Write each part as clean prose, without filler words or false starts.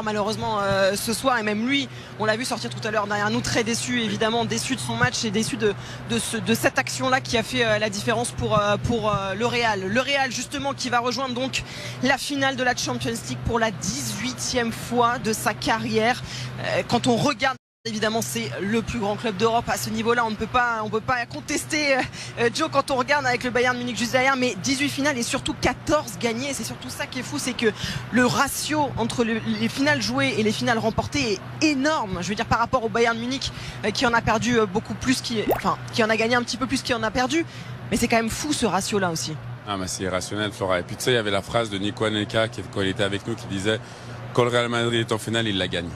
Malheureusement ce soir, et même lui on l'a vu sortir tout à l'heure derrière nous très déçu, évidemment déçu de son match et déçu de cette action là qui a fait la différence pour le Real justement qui va rejoindre donc la finale de la Champions League pour la 18e fois de sa carrière. Quand on regarde, évidemment, c'est le plus grand club d'Europe à ce niveau-là. On ne peut pas contester Joe quand on regarde avec le Bayern Munich juste derrière. Mais 18 finales et surtout 14 gagnées. C'est surtout ça qui est fou, c'est que le ratio entre les finales jouées et les finales remportées est énorme. Je veux dire par rapport au Bayern Munich qui en a perdu beaucoup plus, qui en a gagné un petit peu plus qu'il en a perdu. Mais c'est quand même fou ce ratio-là aussi. Ah mais c'est irrationnel, Flora. Et puis tu sais, il y avait la phrase de Nico Anelka quand il était avec nous qui disait quand le Real Madrid est en finale, il la gagne.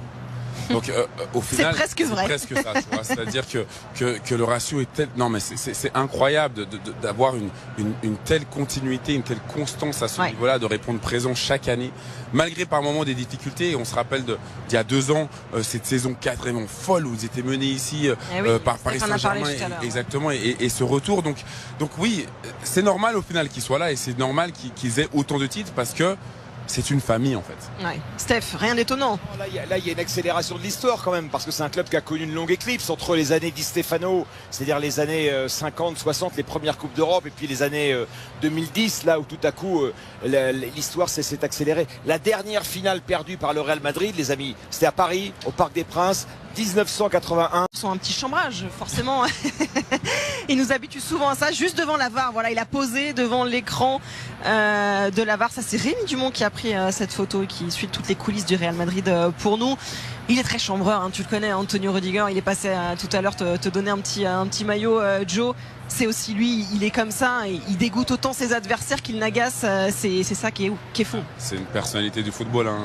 Donc au final, c'est presque vrai. C'est presque ça, tu vois. C'est-à-dire que le ratio est tel. Non, mais c'est incroyable d'avoir une telle continuité, une telle constance à ce niveau-là, de répondre présent chaque année, malgré par moments des difficultés. Et on se rappelle d'il y a 2 ans, cette saison 4 vraiment folle où ils étaient menés ici par Paris Saint-Germain, exactement, et ce retour. Donc oui, c'est normal au final qu'ils soient là et c'est normal qu'ils aient autant de titres parce que c'est une famille en fait. Ouais. Steph, rien d'étonnant. Là, il y a une accélération de l'histoire quand même, parce que c'est un club qui a connu une longue éclipse entre les années Di Stefano, c'est-à-dire les années 50, 60, les premières Coupes d'Europe, et puis les années 2010, là où tout à coup l'histoire s'est accélérée. La dernière finale perdue par le Real Madrid, les amis, c'était à Paris, au Parc des Princes, 1981. Ils sont un petit chambrage, forcément. Il nous habitue souvent à ça, juste devant la VAR. Voilà, il a posé devant l'écran de la VAR. Ça, c'est Rémi Dumont qui a pris cette photo et qui suit toutes les coulisses du Real Madrid pour nous. Il est très chambreur, hein, tu le connais, Antonio Rudiger. Il est passé tout à l'heure te donner un petit maillot, Joe. C'est aussi lui, il est comme ça, il dégoûte autant ses adversaires qu'il n'agace, c'est ça qui est fou. C'est une personnalité du football, hein.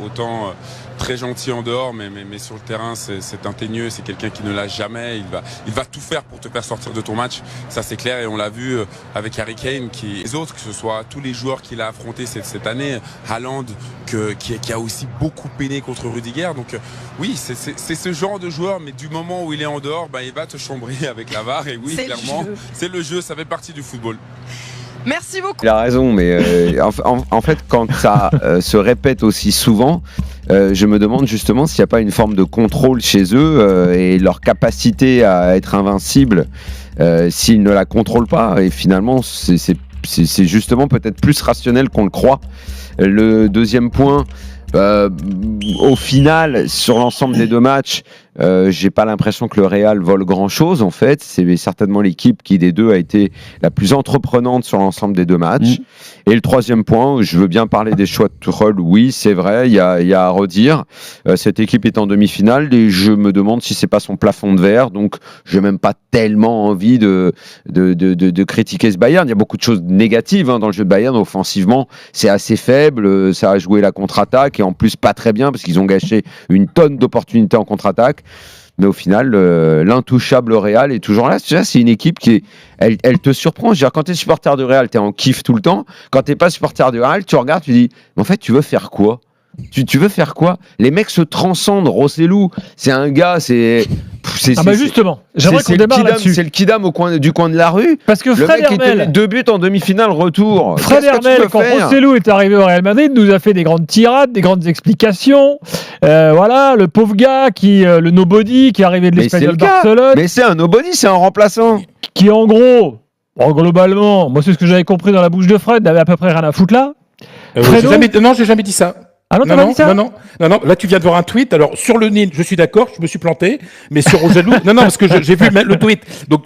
Autant très gentil en dehors, mais sur le terrain c'est un teigneux, c'est quelqu'un qui ne lâche jamais, il va tout faire pour te faire sortir de ton match, ça c'est clair, et on l'a vu avec Harry Kane, les autres, que ce soit tous les joueurs qu'il a affrontés cette année, Haaland qui a aussi beaucoup peiné contre Rudiger, donc oui c'est ce genre de joueur, mais du moment où il est en dehors, il va te chambrer avec la VAR, et oui clairement. C'est le jeu, ça fait partie du football. Merci beaucoup. Il a raison, mais en fait, quand ça se répète aussi souvent, je me demande justement s'il n'y a pas une forme de contrôle chez eux et leur capacité à être invincible s'ils ne la contrôlent pas. Et finalement, c'est justement peut-être plus rationnel qu'on le croit. Le deuxième point, au final, sur l'ensemble des 2 matchs, j'ai pas l'impression que le Real vole grand chose en fait. C'est certainement l'équipe qui des deux a été la plus entreprenante sur l'ensemble des 2 matchs. Et le troisième point, je veux bien parler des choix de Tuchel. Oui, c'est vrai, il y a à redire. Cette équipe est en demi-finale et je me demande si c'est pas son plafond de verre. Donc, j'ai même pas tellement envie de critiquer ce Bayern. Il y a beaucoup de choses négatives dans le jeu de Bayern. Offensivement, c'est assez faible. Ça a joué la contre-attaque et en plus pas très bien parce qu'ils ont gâché une tonne d'opportunités en contre-attaque. Mais au final, l'intouchable Real est toujours là. C'est une équipe qui elle te surprend. Je veux dire, quand tu es supporter de Real, tu es en kiff tout le temps. Quand tu n'es pas supporter de Real, tu regardes, tu dis, mais en fait, tu veux faire quoi ? Tu veux faire quoi ? Les mecs se transcendent. Rossellou, c'est un gars, justement, j'aimerais qu'on démarre là-dessus. C'est le kidam du coin de la rue. Parce que le Fred mec Hermel, qui te met 2 buts en demi-finale retour. Fred Hermel, quand Rossellou est arrivé au Real Madrid, nous a fait des grandes tirades, des grandes explications. Voilà, le pauvre gars le nobody qui est arrivé de l'Espagnol Barcelone. Mais c'est un nobody, c'est un remplaçant. Qui en gros, globalement, moi c'est ce que j'avais compris dans la bouche de Fred, n'avait à peu près rien à foutre là. Non, j'ai jamais dit ça. Ah non, t'as pas dit ça ? Non. Là, tu viens de voir un tweet. Alors, sur le Nîmes, je suis d'accord, je me suis planté. Mais sur Rossellou, non, parce que j'ai vu le tweet. Donc,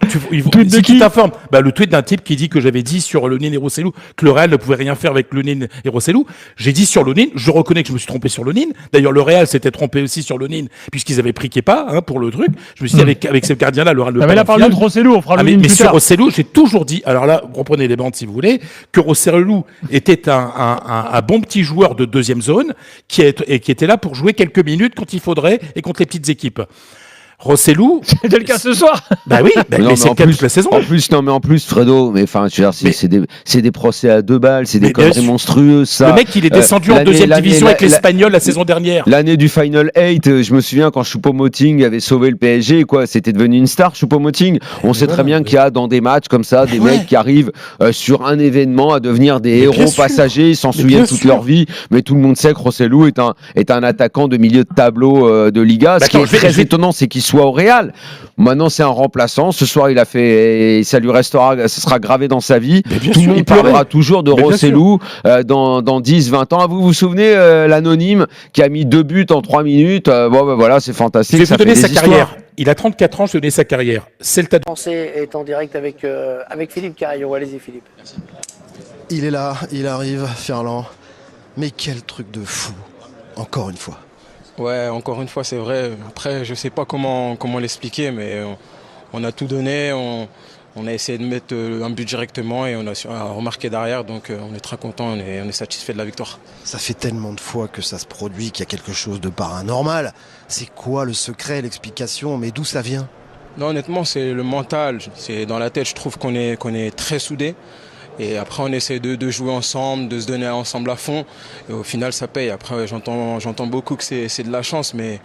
si tu t'informes, le tweet d'un type qui dit que j'avais dit sur le Nîmes et Rossellou que le Real ne pouvait rien faire avec le Nîmes et Rossellou. J'ai dit sur le Nîmes. Je reconnais que je me suis trompé sur le Nîmes. D'ailleurs, le Real s'était trompé aussi sur le Nîmes puisqu'ils avaient pris Kepa pour le truc. Je me suis dit avec ce gardien-là, le Real. Mais là, parle-nous de Rossellou. On fera le Nîmes plus sur tard. Rossellou, j'ai toujours dit. Alors là, reprenez les bandes si vous voulez, que Rossellou était un bon petit joueur de deuxième zone qui était là pour jouer quelques minutes quand il faudrait et contre les petites équipes. Rossellou. C'était le cas ce soir. Bah oui, Non, mais mais c'est en le cas plus- toute la saison. En plus, Fredo, mais enfin, je veux dire, c'est des procès à 2 balles, c'est des Mais bien conneries sûr. monstrueuses, ça. Le mec, il est descendu en l'année- deuxième l'année- division la- avec l'Espagnol la saison dernière. L'année du Final 8, je me souviens quand Choupo-Moting avait sauvé le PSG, quoi, c'était devenu une star, Choupo-Moting. On sait très bien qu'il y a dans des matchs comme ça, des mecs qui arrivent sur un événement à devenir des Mais bien héros sûr. passagers, ils s'en Mais souviennent bien toute sûr. leur vie, mais tout le monde sait que Rossellou est un attaquant de milieu de tableau de Liga. Ce qui Attends, est très je vais- étonnant, c'est qu'il soit au Real. Maintenant, c'est un remplaçant. Ce soir, il a fait, et ça lui restera, ce sera gravé dans sa vie. Mais bien Tout sûr, le monde il pleurait. parlera toujours de Mais bien Rossellou dans 10, 20 ans. Ah, vous vous souvenez, l'anonyme qui a mis 2 buts en 3 minutes. Bon, ben voilà, c'est Je fantastique. vais ça vous donner fait sa des carrière. histoires. Il a 34 ans, je vais donner sa carrière. Celta de Français est en direct avec Philippe Carillon. Allez-y Philippe. Il est là, il arrive, Ferland. Mais quel truc de fou, encore une fois. Ouais, encore une fois, c'est vrai. Après, je sais pas comment l'expliquer, mais on a tout donné. On a essayé de mettre un but directement et on a remarqué derrière. Donc, on est très content, on est satisfait de la victoire. Ça fait tellement de fois que ça se produit qu'il y a quelque chose de paranormal. C'est quoi le secret, l'explication, mais d'où ça vient? Non, honnêtement, c'est le mental. C'est dans la tête, je trouve qu'on est très soudés. Et après, on essaie de jouer ensemble, de se donner ensemble à fond. Et au final, ça paye. Après, ouais, j'entends beaucoup que c'est de la chance, mais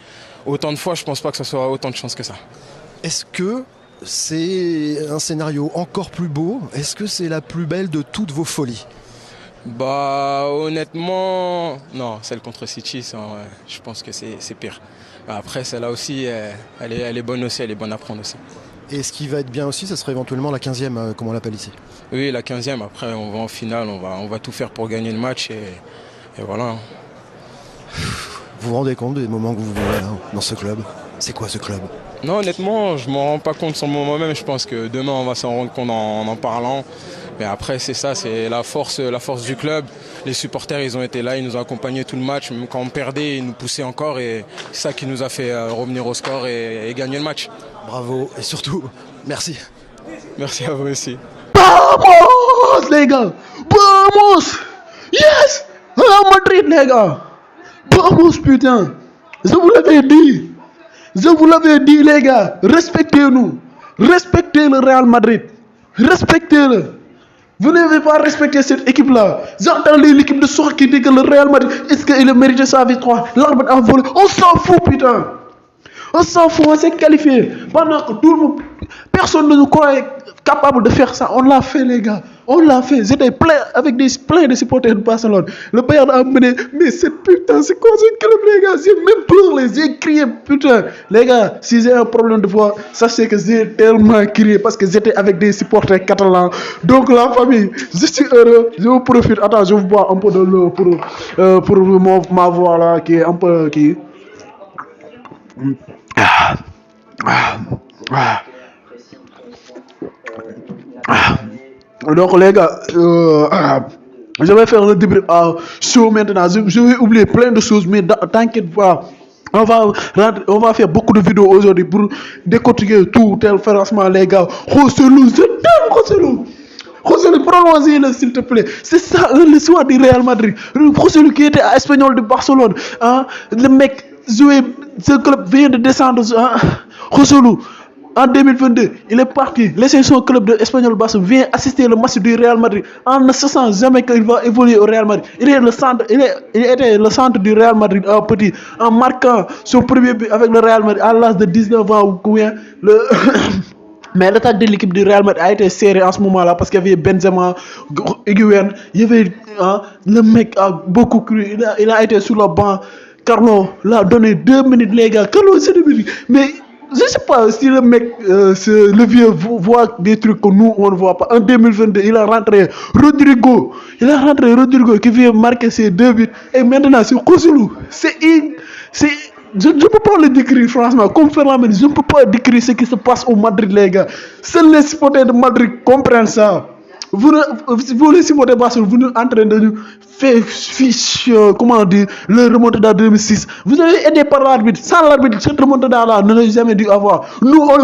autant de fois, je pense pas que ça soit autant de chance que ça. Est-ce que c'est un scénario encore plus beau? Est-ce que c'est la plus belle de toutes vos folies? Bah, honnêtement, non, celle contre City, ça, ouais, je pense que c'est pire. Après, celle-là aussi, elle est bonne aussi, elle est bonne à prendre aussi. Et ce qui va être bien aussi, ça serait éventuellement la 15e, comme on l'appelle ici. Oui, la 15e, après, on va en finale, on va tout faire pour gagner le match et voilà. Vous vous rendez compte des moments que vous vivez là, dans ce club? C'est quoi ce club? Non, honnêtement, je m'en rends pas compte sur le moment même. Je pense que demain, on va s'en rendre compte en parlant. Mais après, c'est ça, c'est la force du club. Les supporters, ils ont été là, ils nous ont accompagnés tout le match. Même quand on perdait, ils nous poussaient encore. Et c'est ça qui nous a fait revenir au score et gagner le match. Bravo, et surtout, merci. Merci à vous aussi. Vamos, les gars! Vamos! Yes! Real Madrid, les gars! Vamos, putain! Je vous l'avais dit! Je vous l'avais dit, les gars! Respectez-nous! Respectez le Real Madrid! Respectez-le! Vous n'avez pas respecté cette équipe-là. J'entends l'équipe de soir qui dit que le Real Madrid, est-ce qu'il méritait sa victoire? L'arbitre a volé. On s'en fout, putain! On s'en fout, on s'est qualifié. Pendant que tout le monde, personne ne nous croyait capable de faire ça. On l'a fait, les gars. On l'a fait. J'étais plein de supporters de Barcelone. Le Bayern a mené. Mais c'est putain, c'est quoi ce club, les gars? J'ai même pleuré, j'ai crié, putain. Les gars, si j'ai un problème de voix, sachez que j'ai tellement crié parce que j'étais avec des supporters catalans. Donc, la famille, je suis heureux. Je vous profite. Attends, je vous bois un peu de l'eau pour ma voix là qui est un peu. Donc les gars, je vais faire le débrief chaud maintenant. Je vais oublier plein de choses, mais t'inquiète pas. On va faire beaucoup de vidéos aujourd'hui pour décortiquer tout tel financement, les gars. Rossellou, je t'aime, Rossellou. Rossellou, prolongez-le s'il te plaît. C'est ça le soir du Real Madrid. Rossellou qui était à Espagnol de Barcelone. Hein? Le mec joué, ce club vient de descendre. Hein? Rossellou, en 2022, il est parti. Laissez son club de Espagnol Barcelone vient assister le match du Real Madrid en ne sachant jamais qu'il va évoluer au Real Madrid. Il était le centre du Real Madrid petit en marquant son premier but avec le Real Madrid à l'âge de 19 ans ou combien. Mais l'attaque de l'équipe du Real Madrid a été serrée en ce moment-là parce qu'il y avait Benzema, Higuaín, il y avait le mec a beaucoup cru, il a été sur le banc. Carlo l'a donné 2 minutes, les gars. Carlo, c'est 2 minutes. Mais je ne sais pas si le mec, le vieux, voit des trucs que nous, on ne voit pas. En 2022, il a rentré Rodrigo. Qui vient marquer ses 2 buts. Et maintenant, c'est Rossellou. Je ne peux pas le décrire, franchement. Comme Ferland, je ne peux pas décrire ce qui se passe au Madrid, les gars. Seuls les supporters de Madrid comprennent ça. Vous les supporters de Barcelone, vous êtes en train de nous faire comment dire, le remontada 2006. Vous avez aidé par l'arbitre. Sans l'arbitre, cette remontada-là ne l'a jamais dû avoir. Nous, on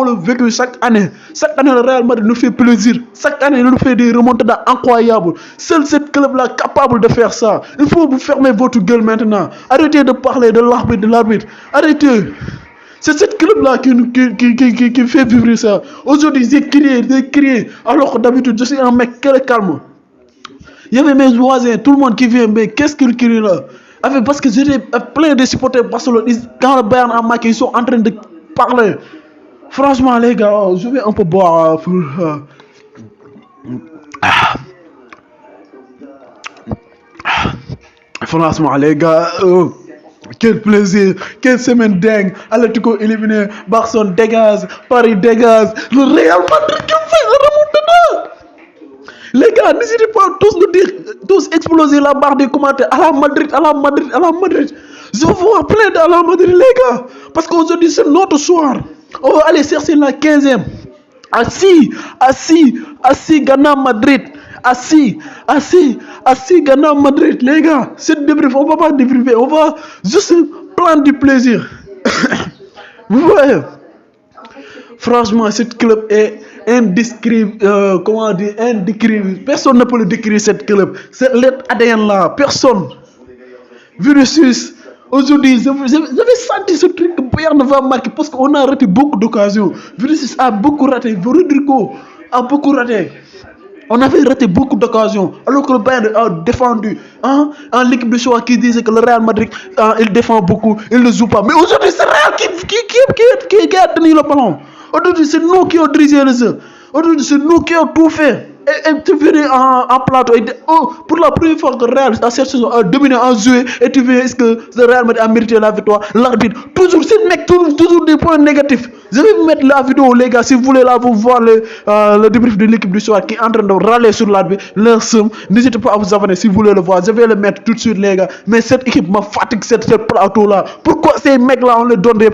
le vécu chaque année. Chaque année, le Real Madrid nous fait plaisir. Chaque année, il nous fait des remontadas incroyables. Seul cette club-là capable de faire ça. Il faut vous fermer votre gueule maintenant. Arrêtez de parler de l'arbitre, Arrêtez. C'est cette club-là qui fait vivre ça. Aujourd'hui, j'ai crié, alors que d'habitude, je suis un mec calme. Il y avait mes voisins, tout le monde qui vient, mais qu'est-ce qu'ils crient là? Parce que j'étais plein de supporters Barcelone. Quand le Bayern a marqué, ils sont en train de parler. Franchement, les gars, je vais un peu boire pour... Franchement, les gars, quel plaisir, quelle semaine dingue. Atlético éliminé, Barcelone dégage, Paris dégage, le Real Madrid qui fait la remontada. Les gars, n'hésitez pas à tous nous dire, tous exploser la barre des commentaires. À la Madrid, à la Madrid, à la Madrid. Je vois plein à la Madrid, les gars. Parce qu'aujourd'hui, c'est notre soir. On va aller chercher la 15e. Assis, Ghana, Madrid. Assis, Ghana, Madrid. Les gars, c'est débrief. On va pas débriefer. On va juste prendre du plaisir. Vous voyez? Franchement, ce club est indescriptible. Comment dire? Indescriptible. Personne ne peut le décrire, cette club. C'est l'ADN là. Personne. Vinicius. Aujourd'hui, j'avais senti ce truc que Bayern va marquer parce qu'on a raté beaucoup d'occasions. Vinicius a beaucoup raté. Rodrigo a beaucoup raté. On avait raté beaucoup d'occasions. Alors que le Bayern a défendu. En l'équipe de choix qui disait que le Real Madrid, il défend beaucoup, il ne joue pas. Mais aujourd'hui, c'est le Real qui a tenu le ballon. Aujourd'hui, c'est nous qui avons dirigé le jeu. Aujourd'hui, c'est nous qui avons tout fait. Et tu viens en plateau. Pour la première fois que le Real a cette saison a dominé en jeu. Et tu viens, est-ce que le Real Madrid a mérité la victoire? L'arbitre, toujours, c'est mec, toujours des points négatifs. Je vais vous mettre la vidéo, les gars, si vous voulez là, vous voir le débrief de l'équipe du soir qui est en train de râler sur l'arbitre. Leur somme, n'hésitez pas à vous abonner si vous voulez le voir. Je vais le mettre tout de suite, les gars. Mais cette équipe me fatigue, cette plateau-là. Pourquoi ces mecs-là, on leur donne des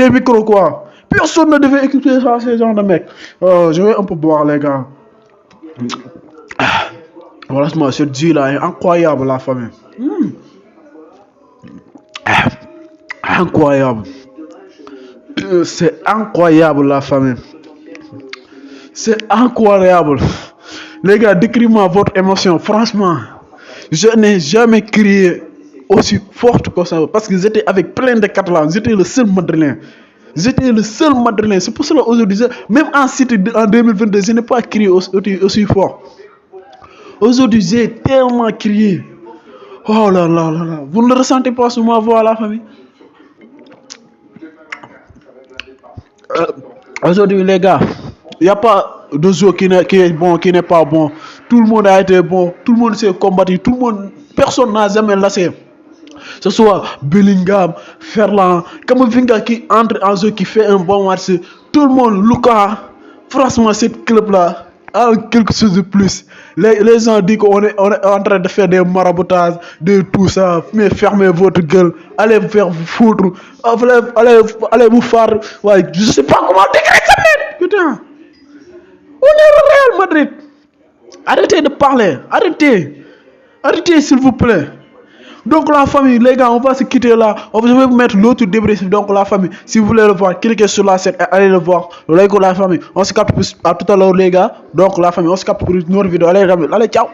micros, quoi? Personne ne devait écouter ça, ces gens de mecs. Je vais un peu boire, les gars. Voilà, ce jus-là est incroyable, la famille. Incroyable. C'est incroyable, la famille. C'est incroyable. Les gars, décrivez-moi votre émotion. Franchement, je n'ai jamais crié aussi forte que ça. Parce que j'étais avec plein de Catalans. J'étais le seul Madrilène. C'est pour cela aujourd'hui, même en City en 2022, je n'ai pas crié aussi fort. Aujourd'hui, j'ai tellement crié. Oh là là là là. Vous ne le ressentez pas sur ma voix, la famille? Aujourd'hui, les gars, il n'y a pas de joueur qui est bon, qui n'est pas bon. Tout le monde a été bon. Tout le monde s'est combattu. Personne n'a jamais lâché. Ce soit Bellingham, Ferland, Camavinga qui entre en jeu, qui fait un bon match. Tout le monde, Lucas. Franchement, cette club-là a quelque chose de plus. Les gens disent qu'on est en train de faire des maraboutages, de tout ça. Mais fermez votre gueule. Allez vous faire foutre. Allez vous faire. Ouais, je sais pas comment décrire ça, mec. Putain. On est au Real Madrid. Arrêtez de parler. Arrêtez, s'il vous plaît. Donc la famille, les gars, on va se quitter là. Je vais vous mettre l'autre débrief. Donc la famille, si vous voulez le voir, cliquez sur la scène et allez le voir. La famille, on se capte à tout à l'heure, les gars. Donc la famille, on se capte pour une autre vidéo. Allez, ciao.